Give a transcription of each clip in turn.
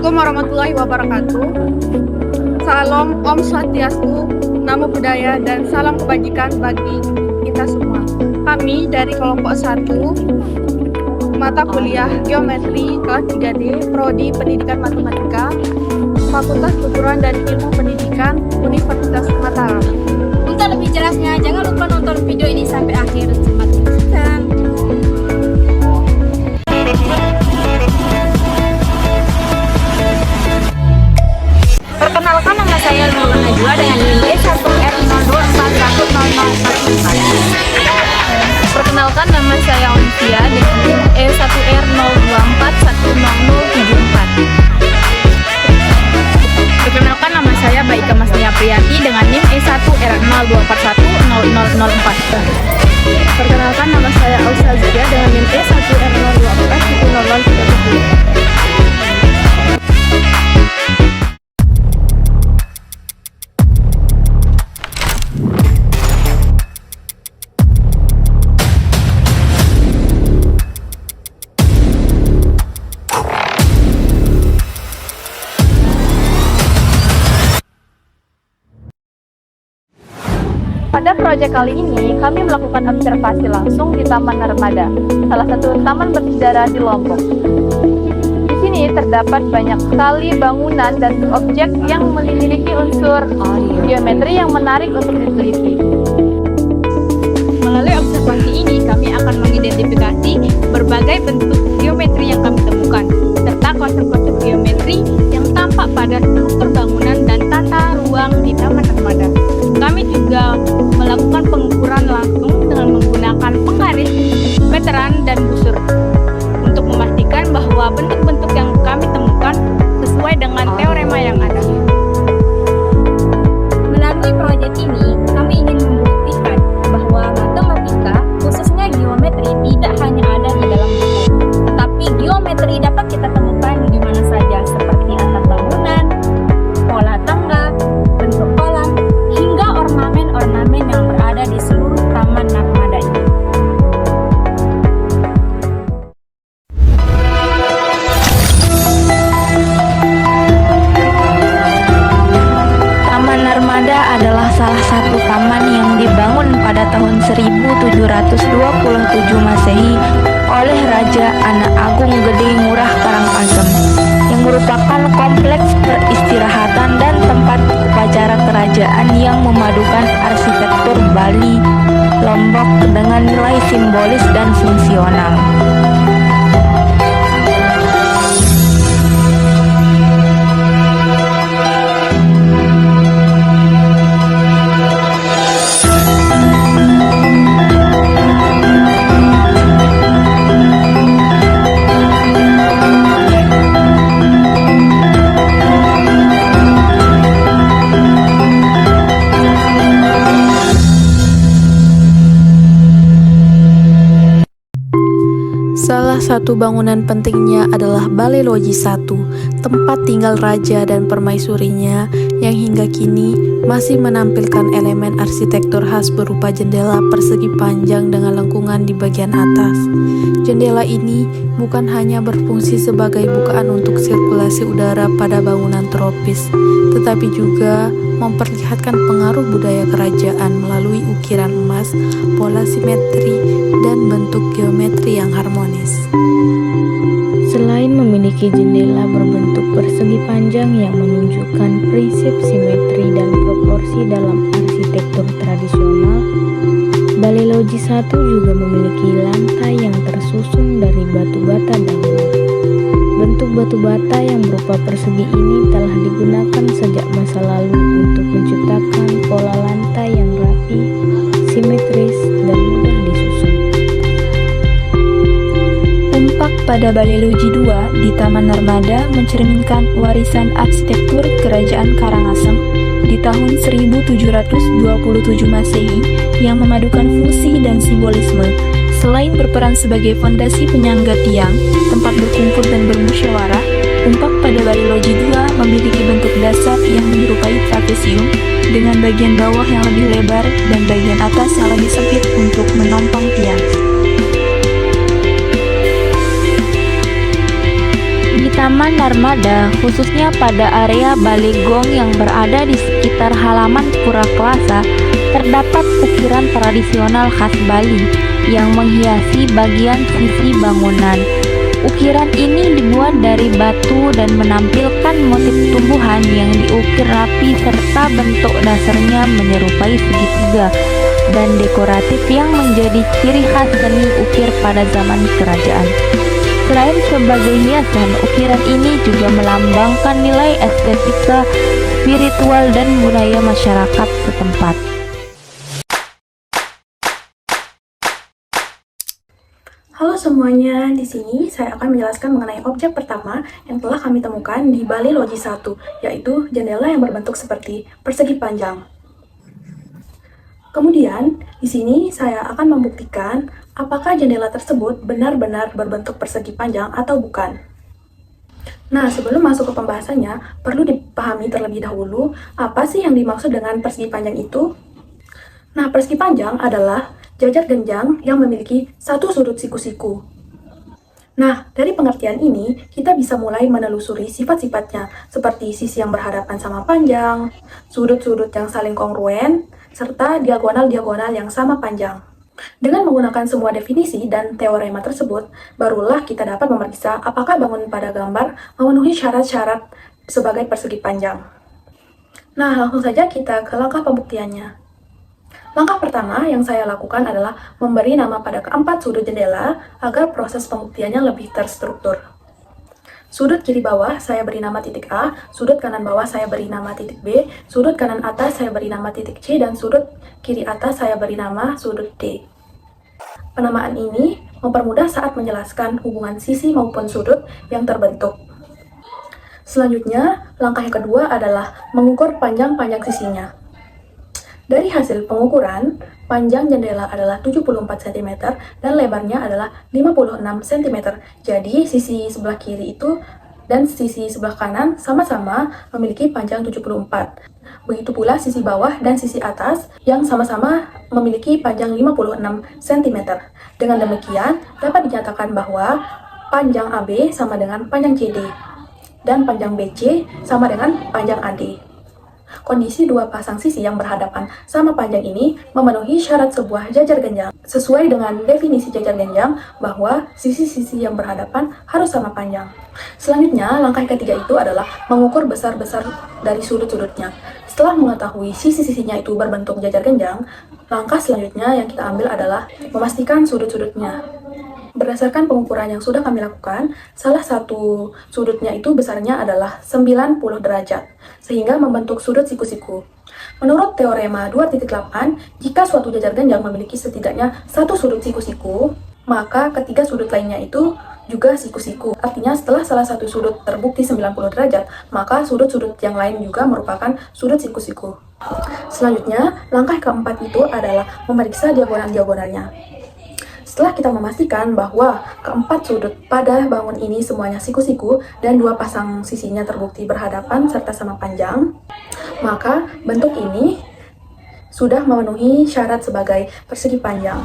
Assalamualaikum warahmatullahi wabarakatuh. Salam Om Swastiastu, Namo Buddhaya, dan salam kebajikan bagi kita semua. Kami dari kelompok 1, mata kuliah Geometri kelas 3D, Prodi Pendidikan Matematika, Fakultas Keguruan dan Ilmu Pendidikan, Universitas Mataram. Untuk lebih jelasnya, jangan lupa nonton video ini sampai akhir. Selamat menyaksikan. Perkenalkan, nama saya Nurul Najwa dengan NIM E1R02410044. Perkenalkan, nama saya Olivia dengan NIM E1R02410074. Perkenalkan, nama saya Baika Masnia Priyati dengan NIM E1R02410004. Perkenalkan, nama saya Ausa Zulia dengan NIM E1R02410037. Pada proyek kali ini, kami melakukan observasi langsung di Taman Narmada, salah satu taman bersejarah di Lombok. Di sini terdapat banyak sekali bangunan dan objek yang memiliki unsur geometri yang menarik untuk diteliti. Melalui observasi ini, kami akan mengidentifikasi berbagai bentuk geometri yang kami temukan, serta konsep-konsep geometri yang tampak pada struktur bangunan dan tata ruang di Taman Narmada. Kami juga melakukan pengukuran langsung dengan menggunakan penggaris, meteran, dan busur untuk memastikan bahwa bentuk-bentuk yang kami temukan sesuai dengan teorema yang ada. Melalui proyek ini, kami ingin membuktikan bahwa matematika, khususnya geometri, tidak hanya ada di dalam buku, tetapi geometri dapat kita temukan di mana saja, seperti atap bangunan, pola tangga, bentuk kolam, hingga ornamen-ornamen yang berada di seluruh Taman Narmada ini. Taman Narmada adalah salah satu taman yang dibangun pada tahun 1727 Masehi oleh Raja Anak Agung Gede Ngurah Karangasem, yang merupakan kompleks peristirahatan dan tempat upacara kerajaan yang memadukan arsitektur Bali, Lombok dengan nilai simbolis dan fungsional. Salah satu bangunan pentingnya adalah Balai Loji 1, tempat tinggal raja dan permaisurinya yang hingga kini masih menampilkan elemen arsitektur khas berupa jendela persegi panjang dengan lengkungan di bagian atas. Jendela ini bukan hanya berfungsi sebagai bukaan untuk sirkulasi udara pada bangunan tropis, tetapi juga memperlihatkan pengaruh budaya kerajaan melalui ukiran emas, pola simetri, dan bentuk geometri yang harmonis. Selain memiliki jendela berbentuk persegi panjang yang menunjukkan prinsip simetri dan proporsi dalam arsitektur tradisional, Balai Loji 1 juga memiliki lantai yang tersusun dari batu bata bangunan. Bentuk batu bata yang berupa persegi ini telah digunakan sejak masa lalu untuk menciptakan pola lantai yang rapi, simetris, dan mudah disusun. Tempat pada Balai Loji 2 di Taman Narmada mencerminkan warisan arsitektur Kerajaan Karangasem di tahun 1727 Masehi yang memadukan fungsi dan simbolisme. Selain berperan sebagai fondasi penyangga tiang, tempat berkumpul dan bermusyawarah, tempat pada Balai Loji 2 memiliki bentuk dasar yang menyerupai trapesium dengan bagian bawah yang lebih lebar dan bagian atas yang lebih sempit untuk menopang tiang. Taman Narmada, khususnya pada area Balegong yang berada di sekitar halaman Pura Klasa, terdapat ukiran tradisional khas Bali yang menghiasi bagian sisi bangunan. Ukiran ini dibuat dari batu dan menampilkan motif tumbuhan yang diukir rapi serta bentuk dasarnya menyerupai segitiga dan dekoratif yang menjadi ciri khas seni ukir pada zaman kerajaan. Selain sebagai hiasan, ukiran ini juga melambangkan nilai estetika, spiritual, dan budaya masyarakat setempat. Halo semuanya, di sini saya akan menjelaskan mengenai objek pertama yang telah kami temukan di Bali Loji 1, yaitu jendela yang berbentuk seperti persegi panjang. Kemudian, di sini saya akan membuktikan apakah jendela tersebut benar-benar berbentuk persegi panjang atau bukan. Nah, sebelum masuk ke pembahasannya, perlu dipahami terlebih dahulu apa sih yang dimaksud dengan persegi panjang itu. Nah, persegi panjang adalah jajar genjang yang memiliki satu sudut siku-siku. Nah, dari pengertian ini, kita bisa mulai menelusuri sifat-sifatnya, seperti sisi yang berhadapan sama panjang, sudut-sudut yang saling kongruen, serta diagonal-diagonal yang sama panjang. Dengan menggunakan semua definisi dan teorema tersebut, barulah kita dapat memeriksa apakah bangunan pada gambar memenuhi syarat-syarat sebagai persegi panjang. Nah, langsung saja kita ke langkah pembuktiannya. Langkah pertama yang saya lakukan adalah memberi nama pada keempat sudut jendela agar proses pembuktiannya lebih terstruktur. Sudut kiri bawah saya beri nama titik A, sudut kanan bawah saya beri nama titik B, sudut kanan atas saya beri nama titik C, dan sudut kiri atas saya beri nama sudut D. Penamaan ini mempermudah saat menjelaskan hubungan sisi maupun sudut yang terbentuk. Selanjutnya, langkah yang kedua adalah mengukur panjang-panjang sisinya. Dari hasil pengukuran, panjang jendela adalah 74 cm dan lebarnya adalah 56 cm. Jadi, sisi sebelah kiri itu dan sisi sebelah kanan sama-sama memiliki panjang 74. Begitu pula sisi bawah dan sisi atas yang sama-sama memiliki panjang 56 cm. Dengan demikian, dapat dinyatakan bahwa panjang AB sama dengan panjang CD dan panjang BC sama dengan panjang AD. Kondisi dua pasang sisi yang berhadapan sama panjang ini memenuhi syarat sebuah jajar genjang. Sesuai dengan definisi jajar genjang bahwa sisi-sisi yang berhadapan harus sama panjang. Selanjutnya, langkah ketiga itu adalah mengukur besar-besar dari sudut-sudutnya. Setelah mengetahui sisi-sisinya itu berbentuk jajar genjang, langkah selanjutnya yang kita ambil adalah memastikan sudut-sudutnya. Berdasarkan pengukuran yang sudah kami lakukan, salah satu sudutnya itu besarnya adalah 90 derajat, sehingga membentuk sudut siku-siku. Menurut teorema 2.8, jika suatu jajar genjang memiliki setidaknya satu sudut siku-siku, maka ketiga sudut lainnya itu juga siku-siku. Artinya setelah salah satu sudut terbukti 90 derajat, maka sudut-sudut yang lain juga merupakan sudut siku-siku. Selanjutnya, langkah keempat itu adalah memeriksa diagonal-diagonalnya. Setelah kita memastikan bahwa keempat sudut pada bangun ini semuanya siku-siku dan dua pasang sisinya terbukti berhadapan serta sama panjang, maka bentuk ini sudah memenuhi syarat sebagai persegi panjang.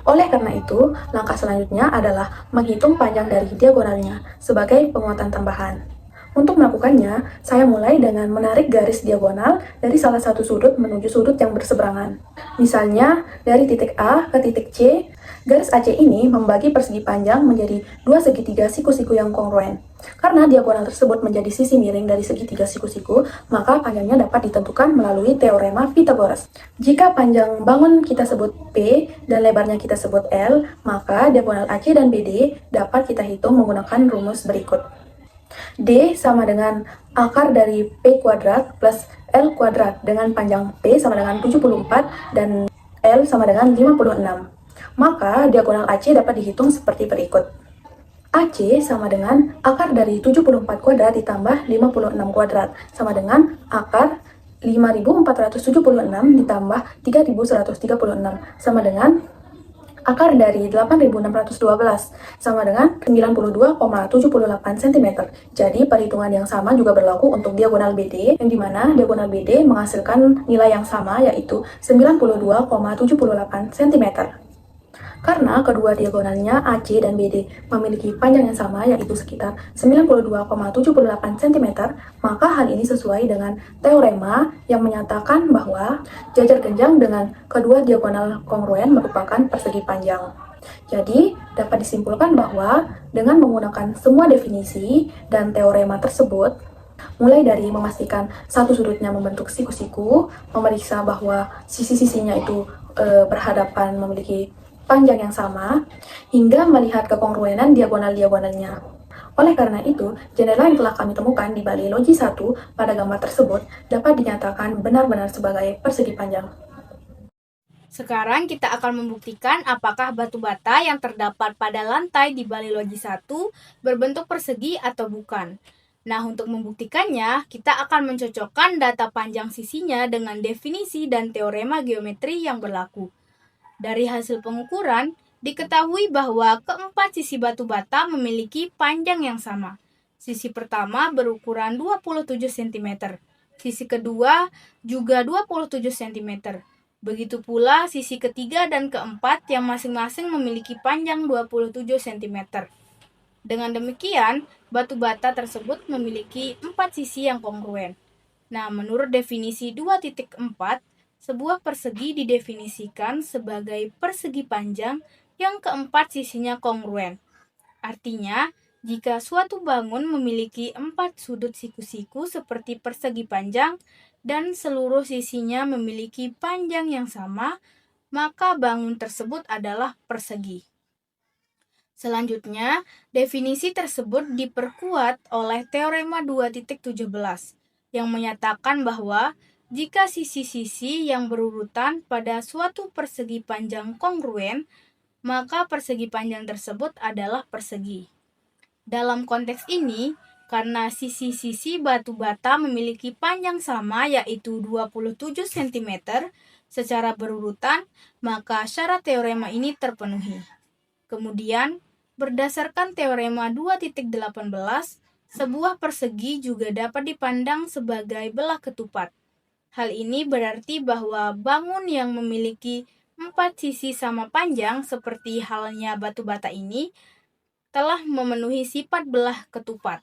Oleh karena itu, langkah selanjutnya adalah menghitung panjang dari diagonalnya sebagai penguatan tambahan. Untuk melakukannya, saya mulai dengan menarik garis diagonal dari salah satu sudut menuju sudut yang berseberangan. Misalnya, dari titik A ke titik C, garis AC ini membagi persegi panjang menjadi dua segitiga siku-siku yang kongruen. Karena diagonal tersebut menjadi sisi miring dari segitiga siku-siku, maka panjangnya dapat ditentukan melalui teorema Pythagoras. Jika panjang bangun kita sebut P dan lebarnya kita sebut L, maka diagonal AC dan BD dapat kita hitung menggunakan rumus berikut. D sama dengan akar dari P kuadrat plus L kuadrat dengan panjang P sama dengan 74 dan L sama dengan 56. Maka diagonal AC dapat dihitung seperti berikut. AC sama dengan akar dari 74 kuadrat ditambah 56 kuadrat sama dengan akar 5476 ditambah 3136 sama dengan akar dari 8612 sama dengan 92,78 cm. Jadi perhitungan yang sama juga berlaku untuk diagonal BD, yang dimana diagonal BD menghasilkan nilai yang sama yaitu 92,78 cm. Karena kedua diagonalnya AC dan BD memiliki panjang yang sama yaitu sekitar 92,78 cm, maka hal ini sesuai dengan teorema yang menyatakan bahwa jajar genjang dengan kedua diagonal kongruen merupakan persegi panjang. Jadi, dapat disimpulkan bahwa dengan menggunakan semua definisi dan teorema tersebut, mulai dari memastikan satu sudutnya membentuk siku-siku, memeriksa bahwa sisi-sisinya itu berhadapan memiliki panjang yang sama, hingga melihat kekongruenan diagonal-diagonalnya. Oleh karena itu, jendela yang telah kami temukan di Balai Logi 1 pada gambar tersebut dapat dinyatakan benar-benar sebagai persegi panjang. Sekarang kita akan membuktikan apakah batu bata yang terdapat pada lantai di Balai Logi 1 berbentuk persegi atau bukan. Nah, untuk membuktikannya, kita akan mencocokkan data panjang sisinya dengan definisi dan teorema geometri yang berlaku. Dari hasil pengukuran, diketahui bahwa keempat sisi batu bata memiliki panjang yang sama. Sisi pertama berukuran 27 cm, sisi kedua juga 27 cm. Begitu pula sisi ketiga dan keempat yang masing-masing memiliki panjang 27 cm. Dengan demikian, batu bata tersebut memiliki 4 sisi yang kongruen. Nah, menurut definisi 2.4, sebuah persegi didefinisikan sebagai persegi panjang yang keempat sisinya kongruen. Artinya, jika suatu bangun memiliki 4 sudut siku-siku seperti persegi panjang dan seluruh sisinya memiliki panjang yang sama, maka bangun tersebut adalah persegi. Selanjutnya, definisi tersebut diperkuat oleh teorema 2.17 yang menyatakan bahwa jika sisi-sisi yang berurutan pada suatu persegi panjang kongruen, maka persegi panjang tersebut adalah persegi. Dalam konteks ini, karena sisi-sisi batu bata memiliki panjang sama yaitu 27 cm secara berurutan, maka syarat teorema ini terpenuhi. Kemudian, berdasarkan teorema 2.18, sebuah persegi juga dapat dipandang sebagai belah ketupat. Hal ini berarti bahwa bangun yang memiliki 4 sisi sama panjang seperti halnya batu bata ini telah memenuhi sifat belah ketupat.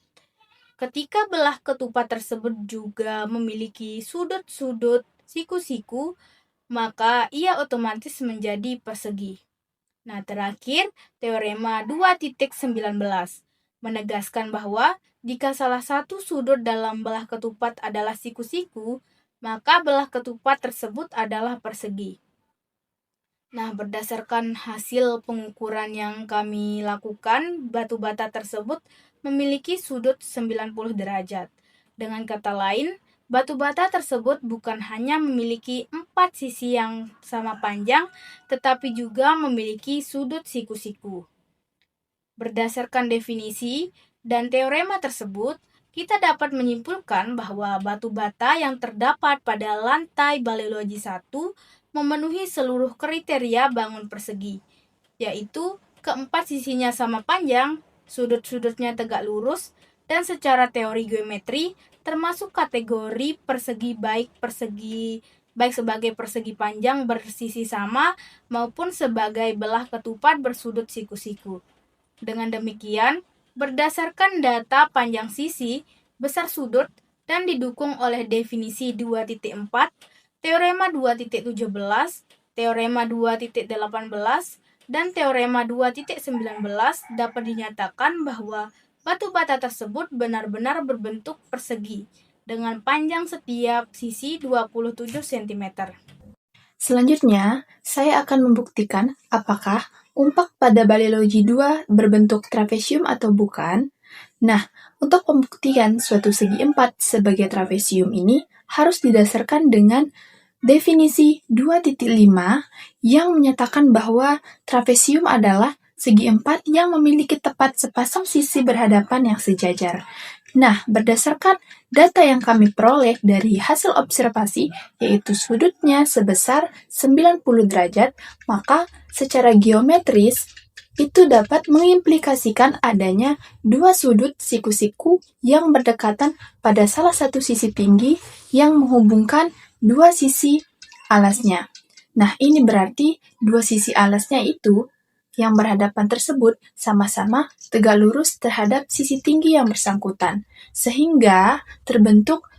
Ketika belah ketupat tersebut juga memiliki sudut-sudut siku-siku, maka ia otomatis menjadi persegi. Nah, terakhir, teorema 2.19 menegaskan bahwa jika salah satu sudut dalam belah ketupat adalah siku-siku, maka belah ketupat tersebut adalah persegi. Nah, berdasarkan hasil pengukuran yang kami lakukan, batu bata tersebut memiliki sudut 90 derajat. Dengan kata lain, batu bata tersebut bukan hanya memiliki 4 sisi yang sama panjang, tetapi juga memiliki sudut siku-siku. Berdasarkan definisi dan teorema tersebut, kita dapat menyimpulkan bahwa batu bata yang terdapat pada lantai Balai Logi 1 memenuhi seluruh kriteria bangun persegi, yaitu keempat sisinya sama panjang, sudut-sudutnya tegak lurus, dan secara teori geometri termasuk kategori persegi baik sebagai persegi panjang bersisi sama maupun sebagai belah ketupat bersudut siku-siku. Dengan demikian, berdasarkan data panjang sisi, besar sudut, dan didukung oleh definisi 2.4, teorema 2.17, teorema 2.18, dan teorema 2.19 dapat dinyatakan bahwa batu bata tersebut benar-benar berbentuk persegi dengan panjang setiap sisi 27 cm. Selanjutnya, saya akan membuktikan apakah umpak pada Balai Logi 2 berbentuk trapesium atau bukan. Nah, untuk pembuktian suatu segi 4 sebagai trapesium ini harus didasarkan dengan definisi 2.5 yang menyatakan bahwa trapesium adalah segi 4 yang memiliki tepat sepasang sisi berhadapan yang sejajar. Nah, berdasarkan data yang kami peroleh dari hasil observasi, yaitu sudutnya sebesar 90 derajat, maka secara geometris itu dapat mengimplikasikan adanya dua sudut siku-siku yang berdekatan pada salah satu sisi tinggi yang menghubungkan dua sisi alasnya. Nah, ini berarti dua sisi alasnya itu yang berhadapan tersebut sama-sama tegak lurus terhadap sisi tinggi yang bersangkutan, sehingga terbentuk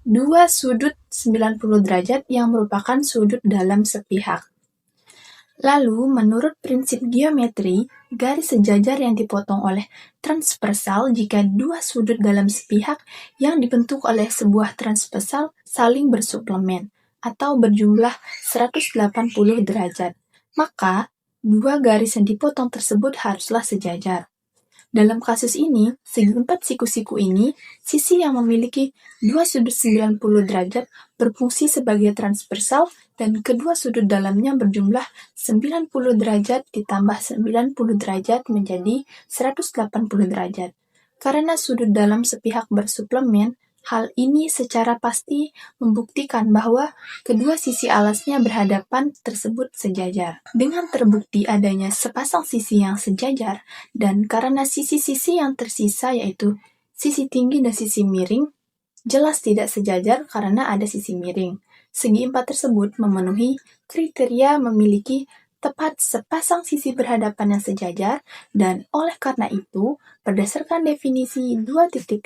dua sudut 90 derajat yang merupakan sudut dalam sepihak. Lalu, menurut prinsip geometri, garis sejajar yang dipotong oleh transversal jika dua sudut dalam sepihak yang dibentuk oleh sebuah transversal saling bersuplemen atau berjumlah 180 derajat. Maka, dua garis yang dipotong tersebut haruslah sejajar. Dalam kasus ini, segi 4 siku-siku ini, sisi yang memiliki dua sudut 90 derajat berfungsi sebagai transversal dan kedua sudut dalamnya berjumlah 90 derajat ditambah 90 derajat menjadi 180 derajat. Karena sudut dalam sepihak bersuplemen, hal ini secara pasti membuktikan bahwa kedua sisi alasnya berhadapan tersebut sejajar. Dengan terbukti adanya sepasang sisi yang sejajar, dan karena sisi-sisi yang tersisa yaitu sisi tinggi dan sisi miring, jelas tidak sejajar karena ada sisi miring. Segi 4 tersebut memenuhi kriteria memiliki tepat sepasang sisi berhadapan yang sejajar, dan oleh karena itu, berdasarkan definisi 2.5,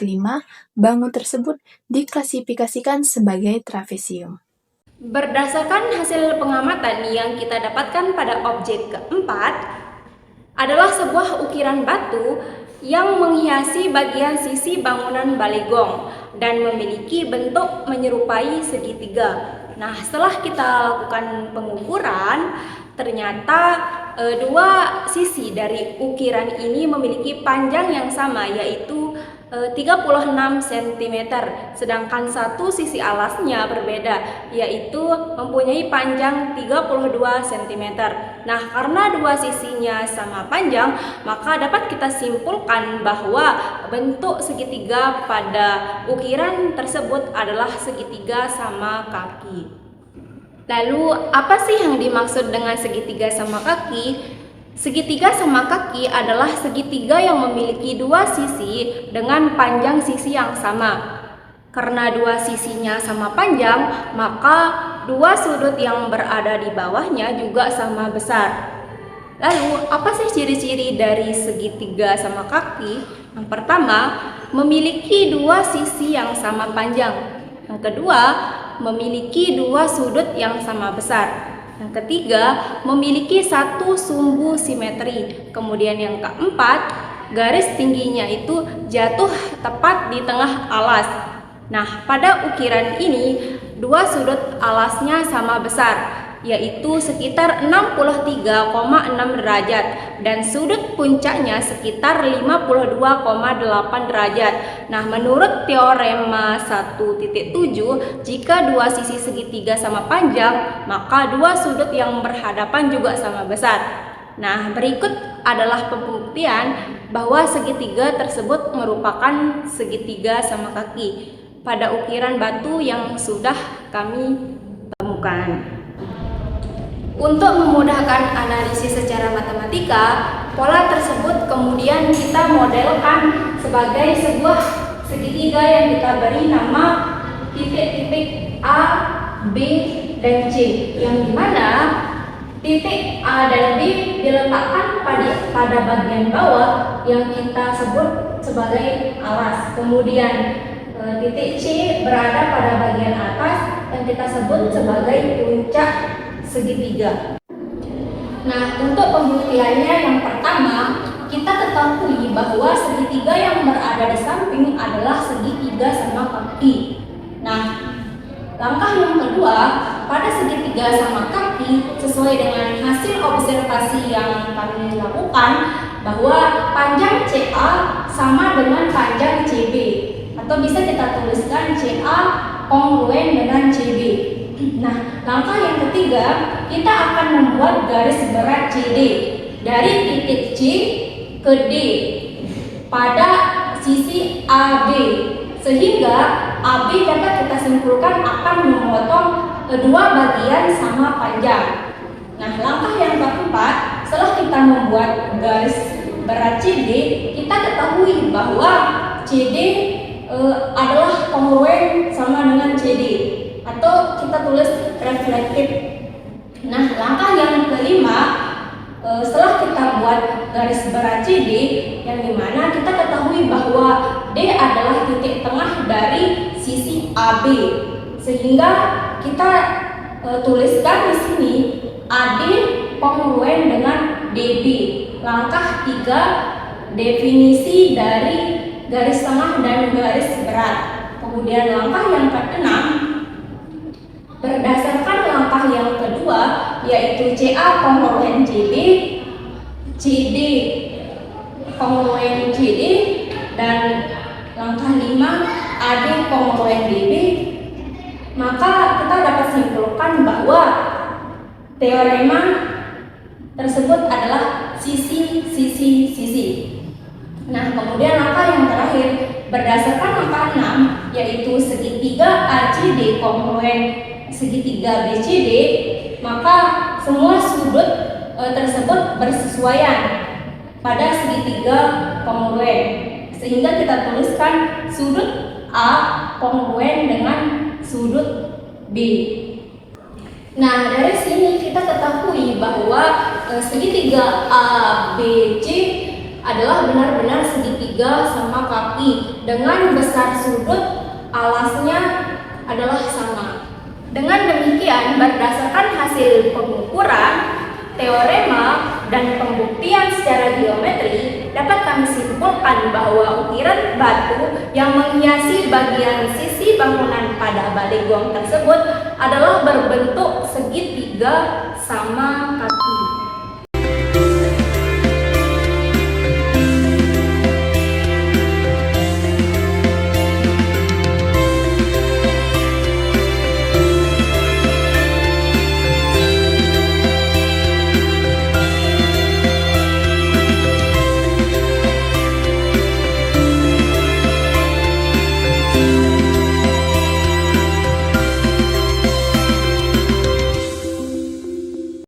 bangun tersebut diklasifikasikan sebagai trapesium. Berdasarkan hasil pengamatan yang kita dapatkan pada objek keempat, adalah sebuah ukiran batu yang menghiasi bagian sisi bangunan Balai Gong dan memiliki bentuk menyerupai segitiga. Nah, setelah kita lakukan pengukuran, ternyata dua sisi dari ukiran ini memiliki panjang yang sama, yaitu 36 cm, sedangkan satu sisi alasnya berbeda, yaitu mempunyai panjang 32 cm. Nah, karena dua sisinya sama panjang, maka dapat kita simpulkan bahwa bentuk segitiga pada ukiran tersebut adalah segitiga sama kaki. Lalu, apa sih yang dimaksud dengan segitiga sama kaki? Segitiga sama kaki adalah segitiga yang memiliki dua sisi dengan panjang sisi yang sama. Karena dua sisinya sama panjang, maka dua sudut yang berada di bawahnya juga sama besar. Lalu, apa sih ciri-ciri dari segitiga sama kaki? Yang pertama, memiliki dua sisi yang sama panjang. Yang kedua, memiliki dua sudut yang sama besar. Yang ketiga, memiliki satu sumbu simetri. Kemudian yang keempat, garis tingginya itu jatuh tepat di tengah alas. Nah, pada ukiran ini, dua sudut alasnya sama besar, yaitu sekitar 63,6 derajat dan sudut puncaknya sekitar 52,8 derajat. Nah, menurut teorema 1.7, jika dua sisi segitiga sama panjang, maka dua sudut yang berhadapan juga sama besar. Nah, berikut adalah pembuktian bahwa segitiga tersebut merupakan segitiga sama kaki pada ukiran batu yang sudah kami temukan. Untuk memudahkan analisis secara matematika, pola tersebut kemudian kita modelkan sebagai sebuah segitiga yang kita beri nama titik-titik A, B, dan C, yang dimana titik A dan B diletakkan pada bagian bawah yang kita sebut sebagai alas. Kemudian titik C berada pada bagian atas yang kita sebut sebagai puncak segitiga. Nah, untuk pembuktiannya yang pertama, kita ketahui bahwa segitiga yang berada di samping adalah segitiga sama kaki. Nah, langkah yang kedua, pada segitiga sama kaki, sesuai dengan hasil observasi yang kami lakukan, bahwa panjang CA sama dengan panjang CB, atau bisa kita tuliskan CA kongruen dengan CB. Nah, langkah yang ketiga, kita akan membuat garis berat CD dari titik C ke D pada sisi AB, sehingga AB dapat kita simpulkan akan memotong kedua bagian sama panjang. Nah, langkah yang keempat, setelah kita membuat garis berat CD, kita ketahui bahwa CD adalah kongruen sama dengan CD, atau kita tulis reflektif. Nah, langkah yang kelima, setelah kita CD, yang dimana kita ketahui bahwa D adalah titik tengah dari sisi AB, sehingga kita tuliskan di sini AD kongruen dengan DB. Langkah 3, definisi dari garis tengah dan garis berat. Kemudian langkah yang ke-6, berdasarkan langkah yang kedua, yaitu CA kongruen JB, CD kongruen CD, dan langkah 5, AD kongruen DB, maka kita dapat simpulkan bahwa teorema tersebut adalah sisi-sisi-sisi. Nah, kemudian langkah yang terakhir, berdasarkan langkah 6, yaitu segitiga ACD kongruen segitiga BCD, maka semua sudut tersebut bersesuaian pada segitiga kongruen, sehingga kita tuliskan sudut A kongruen dengan sudut B. Nah, dari sini kita ketahui bahwa segitiga ABC adalah benar-benar segitiga sama kaki dengan besar sudut alasnya adalah sama. Dengan demikian, berdasarkan hasil pengukuran, teorema, dan pembuktian secara geometri, dapat kami simpulkan bahwa ukiran batu yang menghiasi bagian sisi bangunan pada balai gong tersebut adalah berbentuk segitiga sama kaki.